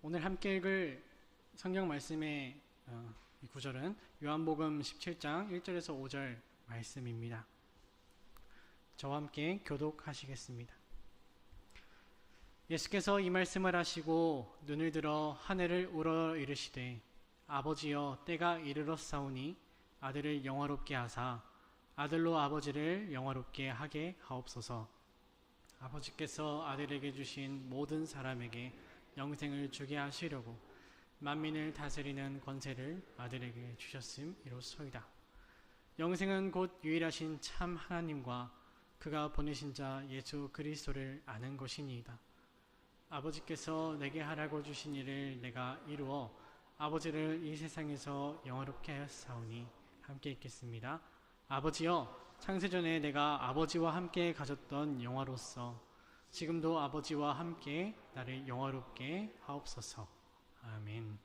오늘 함께 읽을 성경 말씀의 이 구절은 요한복음 17장 1절에서 5절 말씀입니다. 저와 함께 교독하시겠습니다. 예수께서 이 말씀을 하시고 눈을 들어 하늘을 우러 이르시되 아버지여 때가 이르렀사오니 아들을 영화롭게 하사 아들로 아버지를 영화롭게 하게 하옵소서. 아버지께서 아들에게 주신 모든 사람에게 영생을 주게 하시려고 만민을 다스리는 권세를 아들에게 주셨음이로소이다. 영생은 곧 유일하신 참 하나님과 그가 보내신 자 예수 그리스도를 아는 것이니이다. 아버지께서 내게 하라고 주신 일을 내가 이루어 아버지를 이 세상에서 영화롭게 하였사오니 함께 읽겠습니다. 아버지여, 창세전에 내가 아버지와 함께 가졌던 영화로서 지금도 아버지와 함께 나를 영화롭게 하옵소서. 아멘.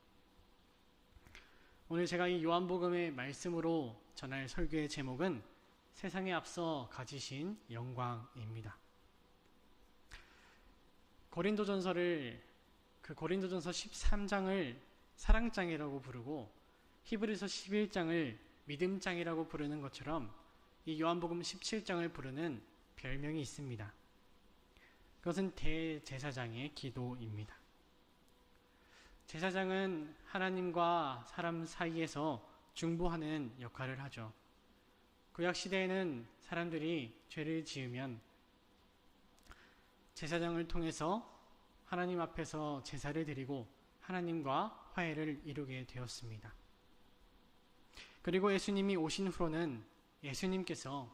오늘 제가 이 요한복음의 말씀으로 전할 설교의 제목은 세상에 앞서 가지신 영광입니다. 고린도전서 13장을 사랑장이라고 부르고 히브리서 11장을 믿음장이라고 부르는 것처럼 이 요한복음 17장을 부르는 별명이 있습니다. 그것은 대제사장의 기도입니다. 제사장은 하나님과 사람 사이에서 중보하는 역할을 하죠. 구약시대에는 사람들이 죄를 지으면 제사장을 통해서 하나님 앞에서 제사를 드리고 하나님과 화해를 이루게 되었습니다. 그리고 예수님이 오신 후로는 예수님께서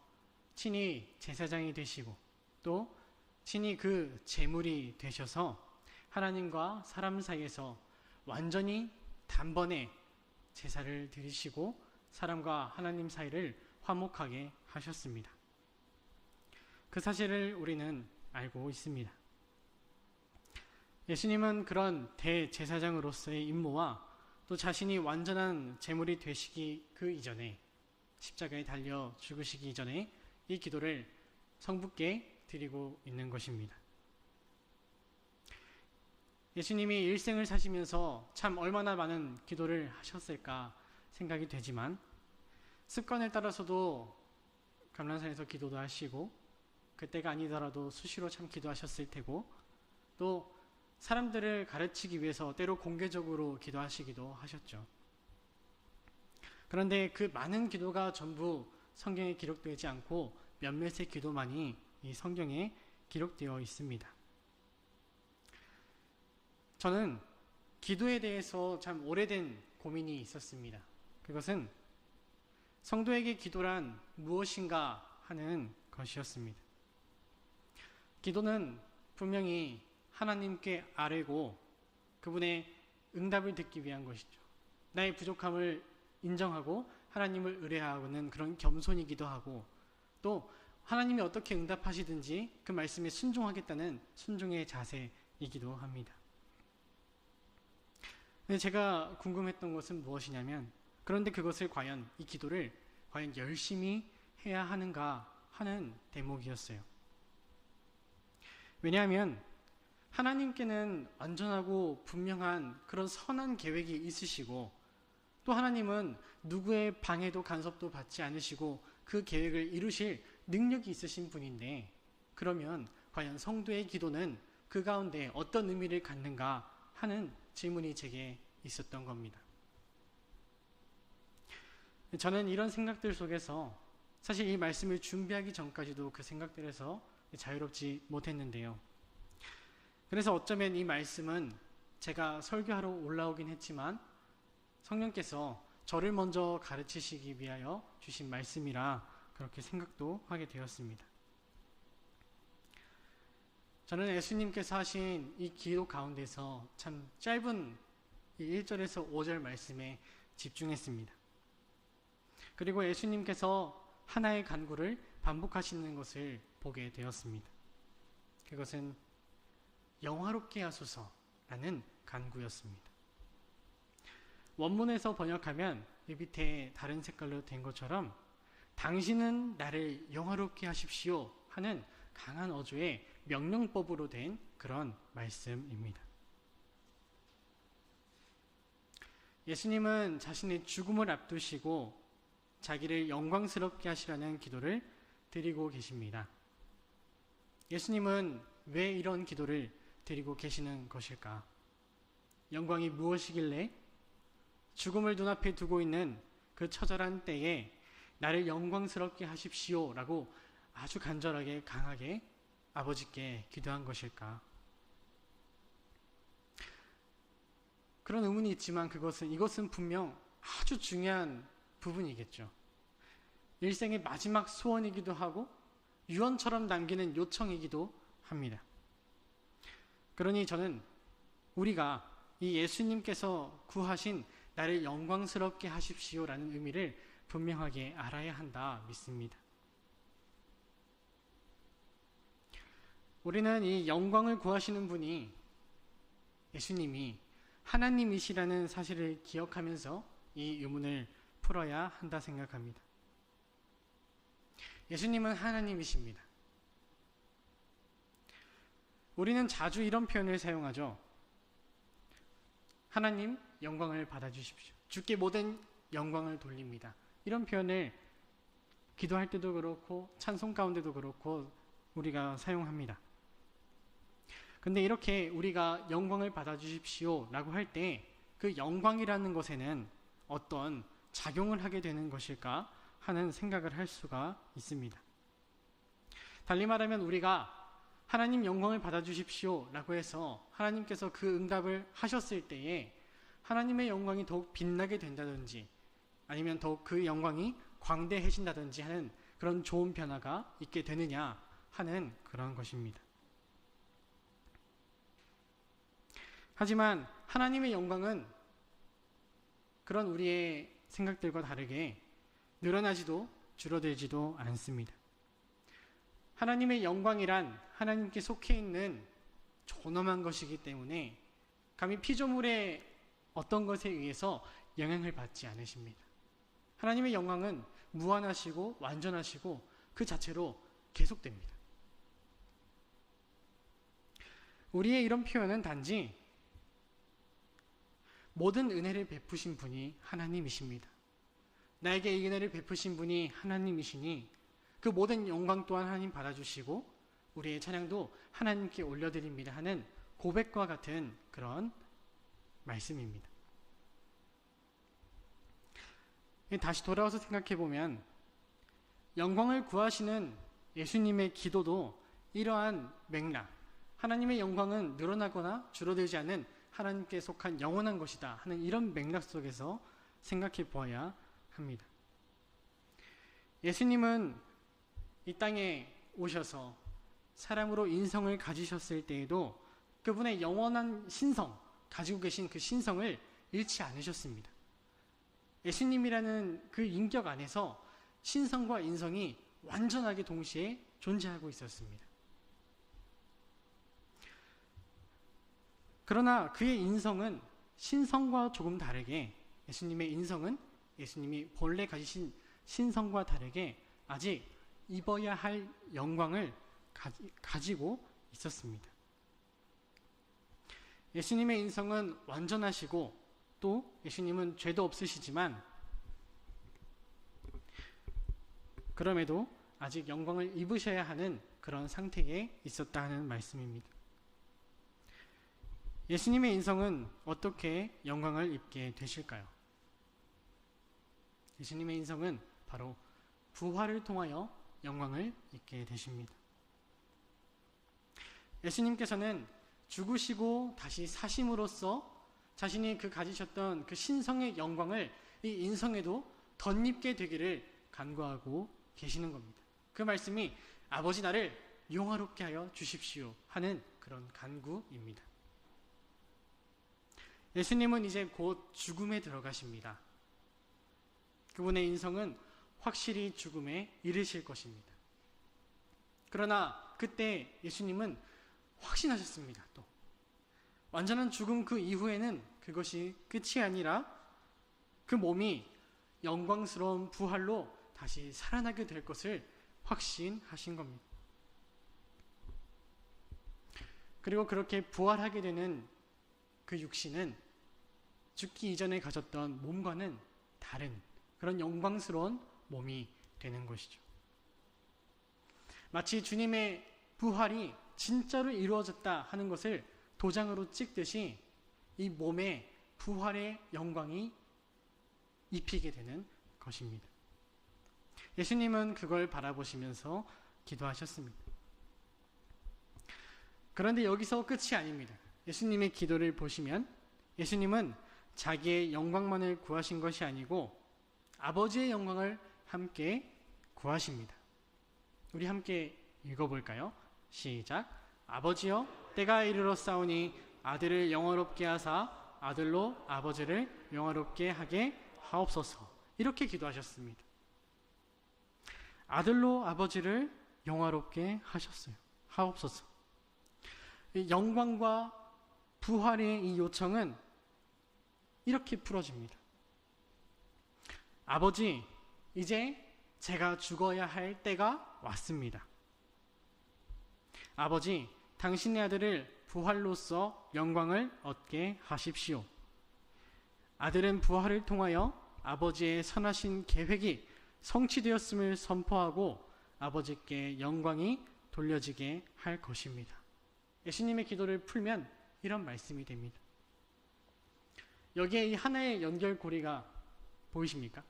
친히 제사장이 되시고 또 친히 그 제물이 되셔서 하나님과 사람 사이에서 완전히 단번에 제사를 드리시고 사람과 하나님 사이를 화목하게 하셨습니다. 그 사실을 우리는 알고 있습니다. 예수님은 그런 대제사장으로서의 임무와 또 자신이 완전한 제물이 되시기 그 이전에 십자가에 달려 죽으시기 이전에 이 기도를 성부께 드리고 있는 것입니다. 예수님이 일생을 사시면서 참 얼마나 많은 기도를 하셨을까 생각이 되지만 습관을 따라서도 감람산에서 기도도 하시고 그때가 아니더라도 수시로 참 기도하셨을 테고 또 사람들을 가르치기 위해서 때로 공개적으로 기도하시기도 하셨죠. 그런데 그 많은 기도가 전부 성경에 기록되지 않고 몇몇의 기도만이 이 성경에 기록되어 있습니다. 저는 기도에 대해서 참 오래된 고민이 있었습니다. 그것은 성도에게 기도란 무엇인가 하는 것이었습니다. 기도는 분명히 하나님께 아뢰고 그분의 응답을 듣기 위한 것이죠. 나의 부족함을 인정하고 하나님을 의뢰하는 그런 겸손이기도 하고 또 하나님이 어떻게 응답하시든지 그 말씀에 순종하겠다는 순종의 자세이기도 합니다. 근데 제가 궁금했던 것은 무엇이냐면 그런데 그것을 이 기도를 과연 열심히 해야 하는가 하는 대목이었어요. 왜냐하면 하나님께는 완전하고 분명한 그런 선한 계획이 있으시고 또 하나님은 누구의 방해도 간섭도 받지 않으시고 그 계획을 이루실 능력이 있으신 분인데 그러면 과연 성도의 기도는 그 가운데 어떤 의미를 갖는가 하는 질문이 제게 있었던 겁니다. 저는 이런 생각들 속에서 사실 이 말씀을 준비하기 전까지도 그 생각들에서 자유롭지 못했는데요. 그래서 어쩌면 이 말씀은 제가 설교하러 올라오긴 했지만 성령께서 저를 먼저 가르치시기 위하여 주신 말씀이라 그렇게 생각도 하게 되었습니다. 저는 예수님께서 하신 이 기도 가운데서 참 짧은 이 1절에서 5절 말씀에 집중했습니다. 그리고 예수님께서 하나의 간구를 반복하시는 것을 보게 되었습니다. 그것은 영화롭게 하소서라는 간구였습니다. 원문에서 번역하면 이 밑에 다른 색깔로 된 것처럼 당신은 나를 영화롭게 하십시오 하는 강한 어조의 명령법으로 된 그런 말씀입니다. 예수님은 자신의 죽음을 앞두시고 자기를 영광스럽게 하시라는 기도를 드리고 계십니다. 예수님은 왜 이런 기도를 드리고 계시는 것일까? 영광이 무엇이길래 죽음을 눈앞에 두고 있는 그 처절한 때에 나를 영광스럽게 하십시오 라고 아주 간절하게 강하게 아버지께 기도한 것일까? 그런 의문이 있지만 이것은 분명 아주 중요한 부분이겠죠. 일생의 마지막 소원이기도 하고 유언처럼 남기는 요청이기도 합니다. 그러니 저는 우리가 이 예수님께서 구하신 나를 영광스럽게 하십시오라는 의미를 분명하게 알아야 한다 믿습니다. 우리는 이 영광을 구하시는 분이 예수님이 하나님이시라는 사실을 기억하면서 이 의문을 풀어야 한다 생각합니다. 예수님은 하나님이십니다. 우리는 자주 이런 표현을 사용하죠. 하나님, 영광을 받아주십시오. 주께 모든 영광을 돌립니다. 이런 표현을 기도할 때도 그렇고 찬송 가운데도 그렇고 우리가 사용합니다. 근데 이렇게 우리가 영광을 받아주십시오 라고 할 때 그 영광이라는 것에는 어떤 작용을 하게 되는 것일까 하는 생각을 할 수가 있습니다. 달리 말하면 우리가 하나님 영광을 받아주십시오 라고 해서 하나님께서 그 응답을 하셨을 때에 하나님의 영광이 더욱 빛나게 된다든지 아니면 더욱 그 영광이 광대해진다든지 하는 그런 좋은 변화가 있게 되느냐 하는 그런 것입니다. 하지만 하나님의 영광은 그런 우리의 생각들과 다르게 늘어나지도 줄어들지도 않습니다. 하나님의 영광이란 하나님께 속해 있는 존엄한 것이기 때문에 감히 피조물의 어떤 것에 의해서 영향을 받지 않으십니다. 하나님의 영광은 무한하시고 완전하시고 그 자체로 계속됩니다. 우리의 이런 표현은 단지 모든 은혜를 베푸신 분이 하나님이십니다. 나에게 이 은혜를 베푸신 분이 하나님이시니 그 모든 영광 또한 하나님 받아주시고 우리의 찬양도 하나님께 올려드립니다 하는 고백과 같은 그런 말씀입니다. 다시 돌아와서 생각해보면 영광을 구하시는 예수님의 기도도 이러한 맥락, 하나님의 영광은 늘어나거나 줄어들지 않는 하나님께 속한 영원한 것이다 하는 이런 맥락 속에서 생각해 보아야 합니다. 예수님은 이 땅에 오셔서 사람으로 인성을 가지셨을 때에도 그분의 영원한 신성, 가지고 계신 그 신성을 잃지 않으셨습니다. 예수님이라는 그 인격 안에서 신성과 인성이 완전하게 동시에 존재하고 있었습니다. 그러나 그의 인성은 신성과 조금 다르게 예수님의 인성은 예수님이 본래 가지신 신성과 다르게 아직 입어야 할 영광을 가지고 있었습니다. 예수님의 인성은 완전하시고 또 예수님은 죄도 없으시지만 그럼에도 아직 영광을 입으셔야 하는 그런 상태에 있었다 하는 말씀입니다. 예수님의 인성은 어떻게 영광을 입게 되실까요? 예수님의 인성은 바로 부활을 통하여 영광을 입게 되십니다. 예수님께서는 죽으시고 다시 사심으로써 자신이 가지셨던 그 신성의 영광을 이 인성에도 덧입게 되기를 간구하고 계시는 겁니다. 그 말씀이 아버지 나를 영화롭게 하여 주십시오 하는 그런 간구입니다. 예수님은 이제 곧 죽음에 들어가십니다. 그분의 인성은 확실히 죽음에 이르실 것입니다. 그러나 그때 예수님은 확신하셨습니다. 또 완전한 죽음 그 이후에는 그것이 끝이 아니라 그 몸이 영광스러운 부활로 다시 살아나게 될 것을 확신하신 겁니다. 그리고 그렇게 부활하게 되는 그 육신은 죽기 이전에 가졌던 몸과는 다른 그런 영광스러운 몸이 되는 것이죠. 마치 주님의 부활이 진짜로 이루어졌다 하는 것을 도장으로 찍듯이 이 몸에 부활의 영광이 입히게 되는 것입니다. 예수님은 그걸 바라보시면서 기도하셨습니다. 그런데 여기서 끝이 아닙니다. 예수님의 기도를 보시면 예수님은 자기의 영광만을 구하신 것이 아니고 아버지의 영광을 함께 구하십니다. 우리 함께 읽어볼까요? 시작. 아버지여, 때가 이르렀사오니 아들을 영화롭게 하사 아들로 아버지를 영화롭게 하게 하옵소서. 이렇게 기도하셨습니다. 아들로 아버지를 영화롭게 하셨어요. 하옵소서. 이 영광과 부활의 이 요청은 이렇게 풀어집니다. 아버지, 이제 제가 죽어야 할 때가 왔습니다. 아버지, 당신의 아들을 부활로써 영광을 얻게 하십시오. 아들은 부활을 통하여 아버지의 선하신 계획이 성취되었음을 선포하고 아버지께 영광이 돌려지게 할 것입니다. 예수님의 기도를 풀면 이런 말씀이 됩니다. 여기에 이 하나의 연결고리가 보이십니까?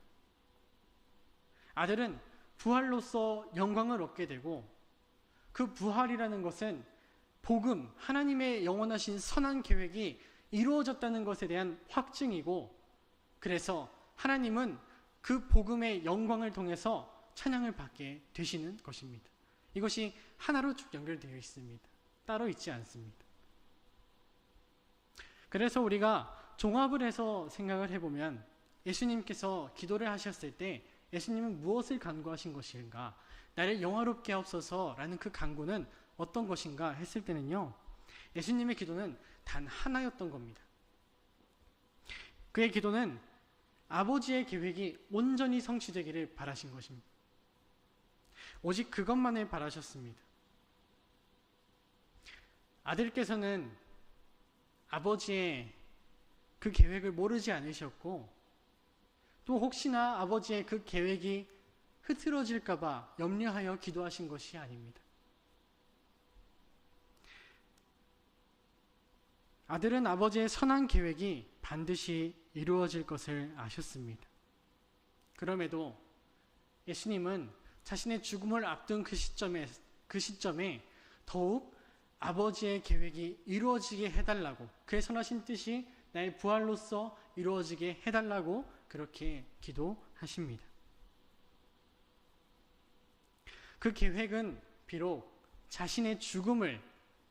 아들은 부활로써 영광을 얻게 되고 그 부활이라는 것은 복음, 하나님의 영원하신 선한 계획이 이루어졌다는 것에 대한 확증이고 그래서 하나님은 그 복음의 영광을 통해서 찬양을 받게 되시는 것입니다. 이것이 하나로 쭉 연결되어 있습니다. 따로 있지 않습니다. 그래서 우리가 종합을 해서 생각을 해보면 예수님께서 기도를 하셨을 때 예수님은 무엇을 간구하신 것인가? 나를 영화롭게 하옵소서라는 그 간구는 어떤 것인가 했을 때는요, 예수님의 기도는 단 하나였던 겁니다. 그의 기도는 아버지의 계획이 온전히 성취되기를 바라신 것입니다. 오직 그것만을 바라셨습니다. 아들께서는 아버지의 그 계획을 모르지 않으셨고 또 혹시나 아버지의 그 계획이 흐트러질까봐 염려하여 기도하신 것이 아닙니다. 아들은 아버지의 선한 계획이 반드시 이루어질 것을 아셨습니다. 그럼에도 예수님은 자신의 죽음을 앞둔 그 시점에 더욱 아버지의 계획이 이루어지게 해달라고, 그의 선하신 뜻이 나의 부활로서 이루어지게 해달라고 그렇게 기도하십니다. 그 계획은 비록 자신의 죽음을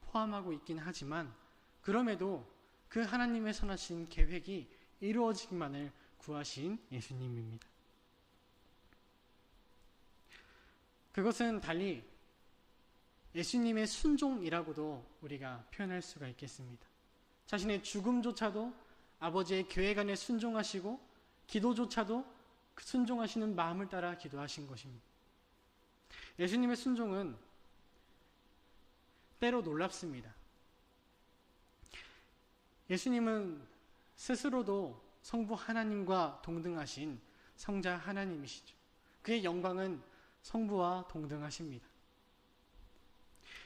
포함하고 있긴 하지만 그럼에도 그 하나님의 선하신 계획이 이루어지기만을 구하신 예수님입니다. 그것은 달리 예수님의 순종이라고도 우리가 표현할 수가 있겠습니다. 자신의 죽음조차도 아버지의 계획 안에 순종하시고 기도조차도 그 순종하시는 마음을 따라 기도하신 것입니다. 예수님의 순종은 때로 놀랍습니다. 예수님은 스스로도 성부 하나님과 동등하신 성자 하나님이시죠. 그의 영광은 성부와 동등하십니다.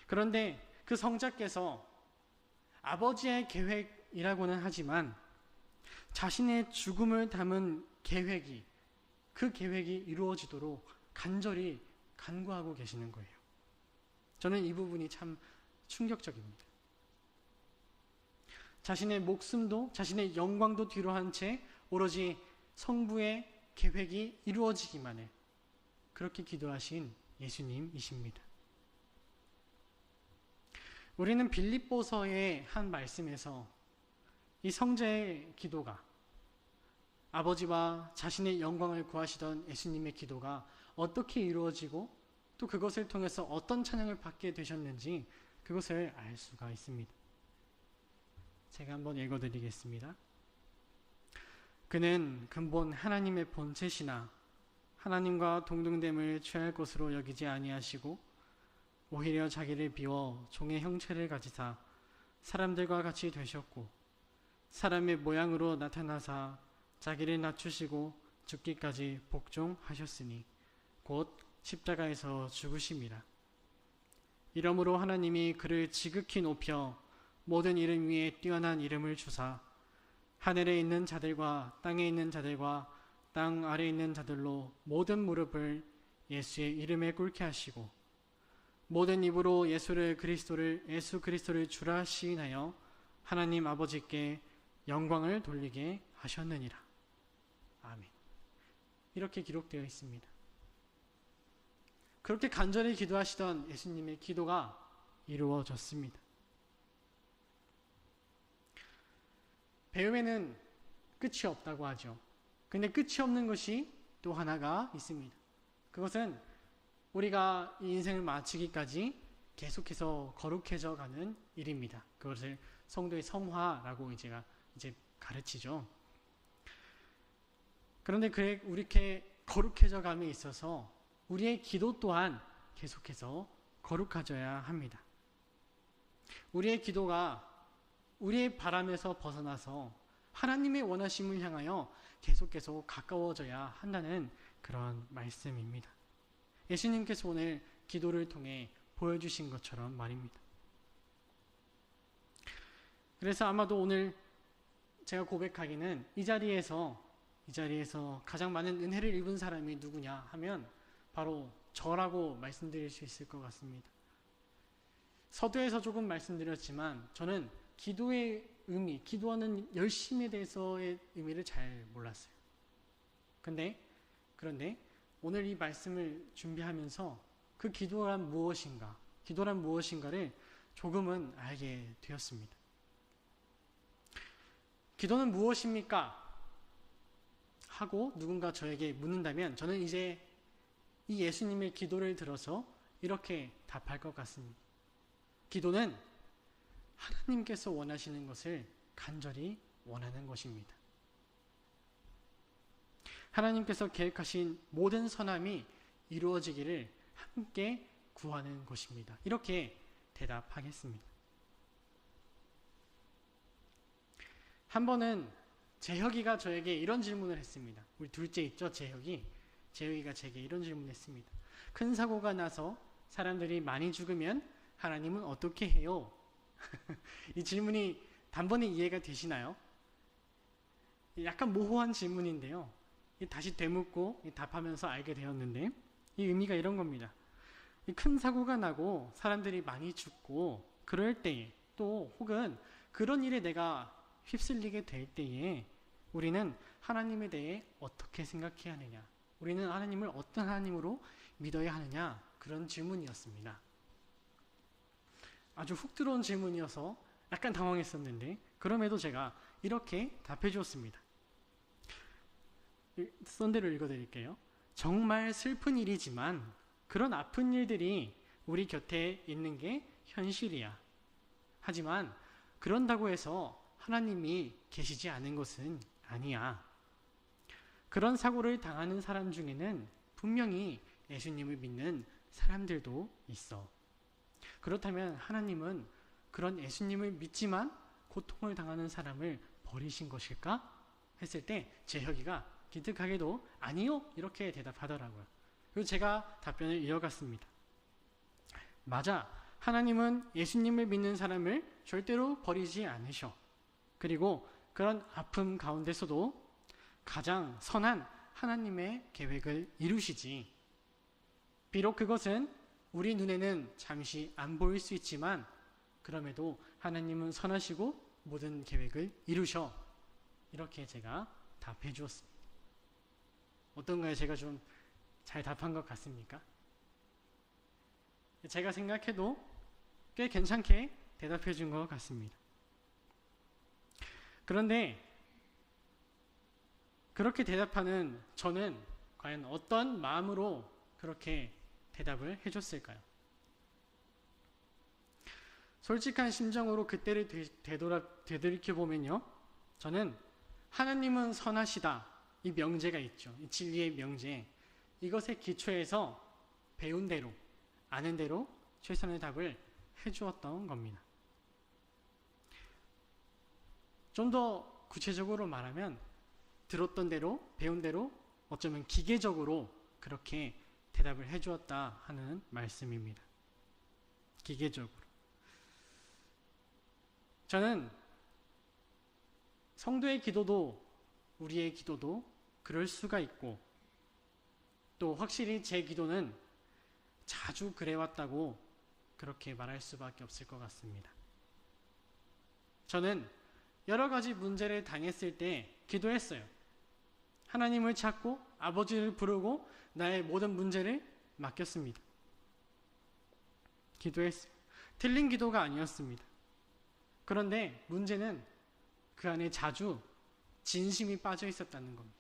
그런데 그 성자께서 아버지의 계획이라고는 하지만 자신의 죽음을 담은 계획이, 그 계획이 이루어지도록 간절히 간구하고 계시는 거예요. 저는 이 부분이 참 충격적입니다. 자신의 목숨도 자신의 영광도 뒤로 한 채 오로지 성부의 계획이 이루어지기만을 그렇게 기도하신 예수님이십니다. 우리는 빌립보서의 한 말씀에서 이 성자의 기도가, 아버지와 자신의 영광을 구하시던 예수님의 기도가 어떻게 이루어지고 또 그것을 통해서 어떤 찬양을 받게 되셨는지 그것을 알 수가 있습니다. 제가 한번 읽어드리겠습니다. 그는 근본 하나님의 본체시나 하나님과 동등됨을 취할 것으로 여기지 아니하시고 오히려 자기를 비워 종의 형체를 가지사 사람들과 같이 되셨고 사람의 모양으로 나타나사 자기를 낮추시고 죽기까지 복종하셨으니 곧 십자가에서 죽으심이라. 이러므로 하나님이 그를 지극히 높여 모든 이름 위에 뛰어난 이름을 주사 하늘에 있는 자들과 땅에 있는 자들과 땅 아래에 있는 자들로 모든 무릎을 예수의 이름에 꿇게 하시고 모든 입으로 예수 그리스도를 주라 시인하여 하나님 아버지께 영광을 돌리게 하셨느니라. 아멘. 이렇게 기록되어 있습니다. 그렇게 간절히 기도하시던 예수님의 기도가 이루어졌습니다. 배움에는 끝이 없다고 하죠. 근데 끝이 없는 것이 또 하나가 있습니다. 그것은 우리가 이 인생을 마치기까지 계속해서 거룩해져 가는 일입니다. 그것을 성도의 성화라고 제가 이제 가르치죠. 그런데 그렇게 거룩해져 감에 있어서 우리의 기도 또한 계속해서 거룩해져야 합니다. 우리의 기도가 우리의 바람에서 벗어나서 하나님의 원하심을 향하여 계속 가까워져야 한다는 그런 말씀입니다. 예수님께서 오늘 기도를 통해 보여주신 것처럼 말입니다. 그래서 아마도 오늘 제가 고백하기는 이 자리에서 가장 많은 은혜를 입은 사람이 누구냐 하면 바로 저라고 말씀드릴 수 있을 것 같습니다. 서두에서 조금 말씀드렸지만 저는 기도의 의미, 기도하는 열심에 대해서의 의미를 잘 몰랐어요. 그런데 오늘 이 말씀을 준비하면서 그 기도란 무엇인가를 조금은 알게 되었습니다. 기도는 무엇입니까? 하고 누군가 저에게 묻는다면 저는 이제 이 예수님의 기도를 들어서 이렇게 답할 것 같습니다. 기도는 하나님께서 원하시는 것을 간절히 원하는 것입니다. 하나님께서 계획하신 모든 선함이 이루어지기를 함께 구하는 것입니다. 이렇게 대답하겠습니다. 한 번은 재혁이가 저에게 이런 질문을 했습니다. 우리 둘째 있죠, 재혁이가 제게 이런 질문을 했습니다. 큰 사고가 나서 사람들이 많이 죽으면 하나님은 어떻게 해요? 이 질문이 단번에 이해가 되시나요? 약간 모호한 질문인데요. 다시 되묻고 답하면서 알게 되었는데 이 의미가 이런 겁니다. 큰 사고가 나고 사람들이 많이 죽고 그럴 때에 또 혹은 그런 일에 내가 휩쓸리게 될 때에 우리는 하나님에 대해 어떻게 생각해야 하느냐, 우리는 하나님을 어떤 하나님으로 믿어야 하느냐, 그런 질문이었습니다. 아주 훅 들어온 질문이어서 약간 당황했었는데 그럼에도 제가 이렇게 답해 주었습니다. 썬대로 읽어드릴게요. 정말 슬픈 일이지만 그런 아픈 일들이 우리 곁에 있는 게 현실이야. 하지만 그런다고 해서 하나님이 계시지 않은 것은 아니야. 그런 사고를 당하는 사람 중에는 분명히 예수님을 믿는 사람들도 있어. 그렇다면 하나님은 그런 예수님을 믿지만 고통을 당하는 사람을 버리신 것일까? 했을 때 재혁이가 기특하게도 아니요, 이렇게 대답하더라고요. 그리고 제가 답변을 이어갔습니다. 맞아, 하나님은 예수님을 믿는 사람을 절대로 버리지 않으셔. 그리고 그런 아픔 가운데서도 가장 선한 하나님의 계획을 이루시지. 비록 그것은 우리 눈에는 잠시 안 보일 수 있지만 그럼에도 하나님은 선하시고 모든 계획을 이루셔. 이렇게 제가 답해 주었습니다. 어떤가요? 제가 좀 잘 답한 것 같습니까? 제가 생각해도 꽤 괜찮게 대답해 준 것 같습니다. 그런데 그렇게 대답하는 저는 과연 어떤 마음으로 그렇게 대답을 해줬을까요? 솔직한 심정으로 그때를 되돌이켜보면요, 저는 하나님은 선하시다, 이 명제가 있죠. 이 진리의 명제, 이것에 기초해서 배운 대로, 아는 대로 최선의 답을 해주었던 겁니다. 좀 더 구체적으로 말하면 들었던 대로, 배운 대로 어쩌면 기계적으로 그렇게 대답을 해주었다 하는 말씀입니다. 기계적으로. 저는 성도의 기도도 우리의 기도도 그럴 수가 있고, 또 확실히 제 기도는 자주 그래왔다고 그렇게 말할 수밖에 없을 것 같습니다. 저는 여러 가지 문제를 당했을 때 기도했어요. 하나님을 찾고 아버지를 부르고 나의 모든 문제를 맡겼습니다. 기도했어요. 틀린 기도가 아니었습니다. 그런데 문제는 그 안에 자주 진심이 빠져 있었다는 겁니다.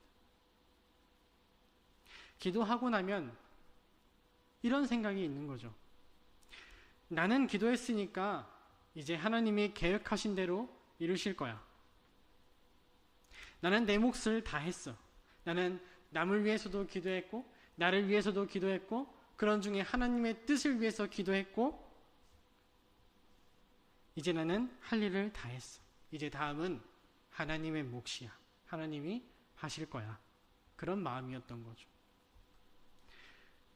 기도하고 나면 이런 생각이 있는 거죠. 나는 기도했으니까 이제 하나님이 계획하신 대로 이루실 거야. 나는 내 몫을 다 했어. 나는 남을 위해서도 기도했고, 나를 위해서도 기도했고, 그런 중에 하나님의 뜻을 위해서 기도했고, 이제 나는 할 일을 다 했어. 이제 다음은 하나님의 몫이야. 하나님이 하실 거야. 그런 마음이었던 거죠.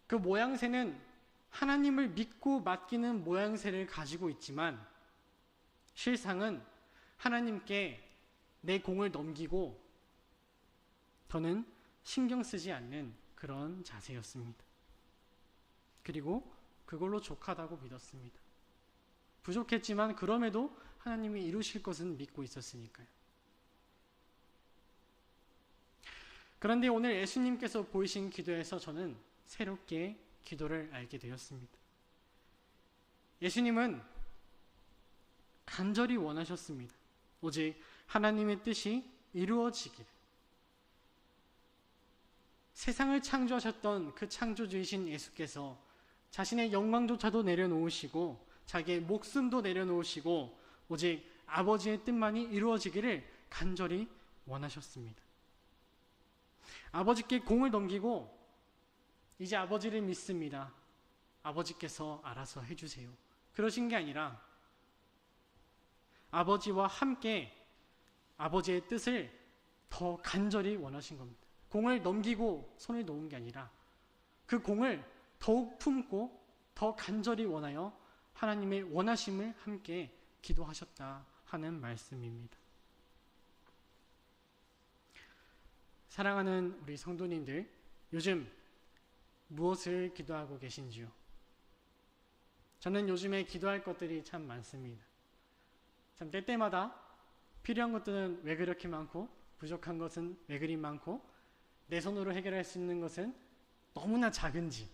그 모양새는 하나님을 믿고 맡기는 모양새를 가지고 있지만, 실상은 하나님께 내 공을 넘기고 더는 신경 쓰지 않는 그런 자세였습니다. 그리고 그걸로 족하다고 믿었습니다. 부족했지만 그럼에도 하나님이 이루실 것은 믿고 있었으니까요. 그런데 오늘 예수님께서 보이신 기도에서 저는 새롭게 기도를 알게 되었습니다. 예수님은 간절히 원하셨습니다. 오직 하나님의 뜻이 이루어지기를. 세상을 창조하셨던 그 창조주이신 예수께서 자신의 영광조차도 내려놓으시고 자기의 목숨도 내려놓으시고 오직 아버지의 뜻만이 이루어지기를 간절히 원하셨습니다. 아버지께 공을 넘기고 이제 아버지를 믿습니다. 아버지께서 알아서 해주세요. 그러신 게 아니라 아버지와 함께 아버지의 뜻을 더 간절히 원하신 겁니다. 공을 넘기고 손을 놓은 게 아니라 그 공을 더욱 품고 더 간절히 원하여 하나님의 원하심을 함께 기도하셨다 하는 말씀입니다. 사랑하는 우리 성도님들, 요즘 무엇을 기도하고 계신지요? 저는 요즘에 기도할 것들이 참 많습니다. 참 때때마다 필요한 것들은 왜 그렇게 많고 부족한 것은 왜 그리 많고 내 손으로 해결할 수 있는 것은 너무나 작은지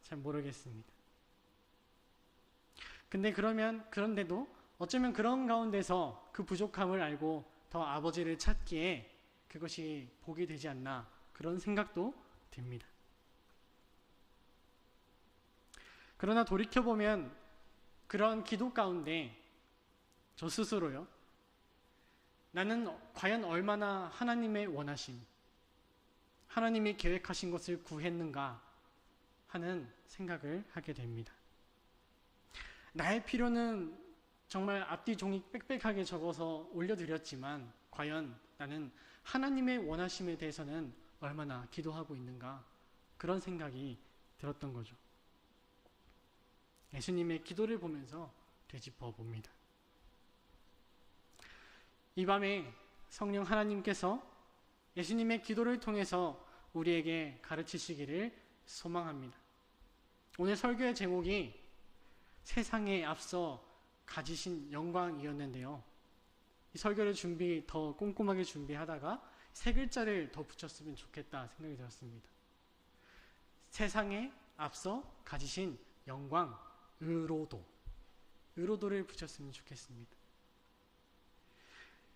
참 모르겠습니다. 그런데도 어쩌면 그런 가운데서 그 부족함을 알고 더 아버지를 찾기에 그것이 복이 되지 않나 그런 생각도 듭니다. 그러나 돌이켜보면 그런 기도 가운데 저 스스로요, 나는 과연 얼마나 하나님의 원하심, 하나님이 계획하신 것을 구했는가 하는 생각을 하게 됩니다. 나의 필요는 정말 앞뒤 종이 빽빽하게 적어서 올려드렸지만 과연 나는 하나님의 원하심에 대해서는 얼마나 기도하고 있는가, 그런 생각이 들었던 거죠. 예수님의 기도를 보면서 되짚어 봅니다. 이 밤에 성령 하나님께서 예수님의 기도를 통해서 우리에게 가르치시기를 소망합니다. 오늘 설교의 제목이 세상에 앞서 가지신 영광이었는데요. 이 설교를 더 꼼꼼하게 준비하다가 세 글자를 더 붙였으면 좋겠다 생각이 들었습니다. 세상에 앞서 가지신 영광, 의로도를 붙였으면 좋겠습니다.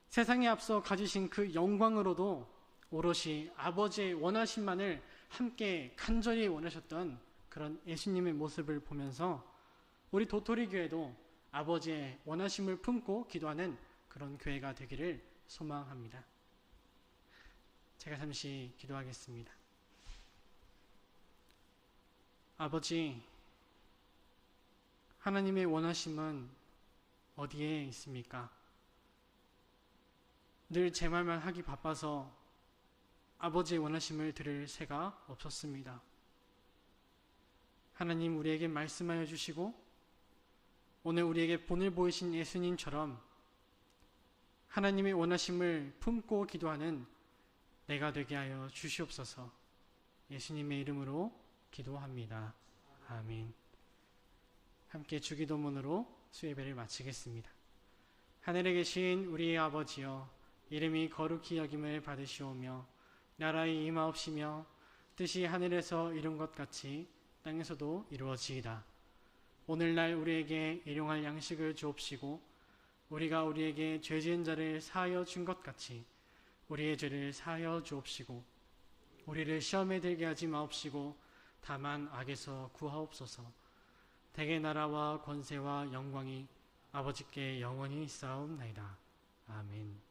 세상에 앞서 가지신 그 영광으로도 오롯이 아버지의 원하심만을 함께 간절히 원하셨던 그런 예수님의 모습을 보면서 우리 도토리 교회도 아버지의 원하심을 품고 기도하는 그런 교회가 되기를 소망합니다. 제가 잠시 기도하겠습니다. 아버지, 하나님의 원하심은 어디에 있습니까? 늘 제 말만 하기 바빠서 아버지의 원하심을 들을 새가 없었습니다. 하나님 우리에게 말씀하여 주시고 오늘 우리에게 본을 보이신 예수님처럼 하나님의 원하심을 품고 기도하는 내가 되게 하여 주시옵소서. 예수님의 이름으로 기도합니다. 아멘. 함께 주기도문으로 수예배를 마치겠습니다. 하늘에 계신 우리의 아버지여, 이름이 거룩히 여김을 받으시오며 나라의 임하옵시며 뜻이 하늘에서 이룬 것 같이 땅에서도 이루어지이다. 오늘날 우리에게 일용할 양식을 주옵시고 우리가 우리에게 죄 지은 자를 사하여 준 것 같이 우리의 죄를 사하여 주옵시고 우리를 시험에 들게 하지 마옵시고 다만 악에서 구하옵소서. 대개 나라와 권세와 영광이 아버지께 영원히 있사옵나이다. 아멘.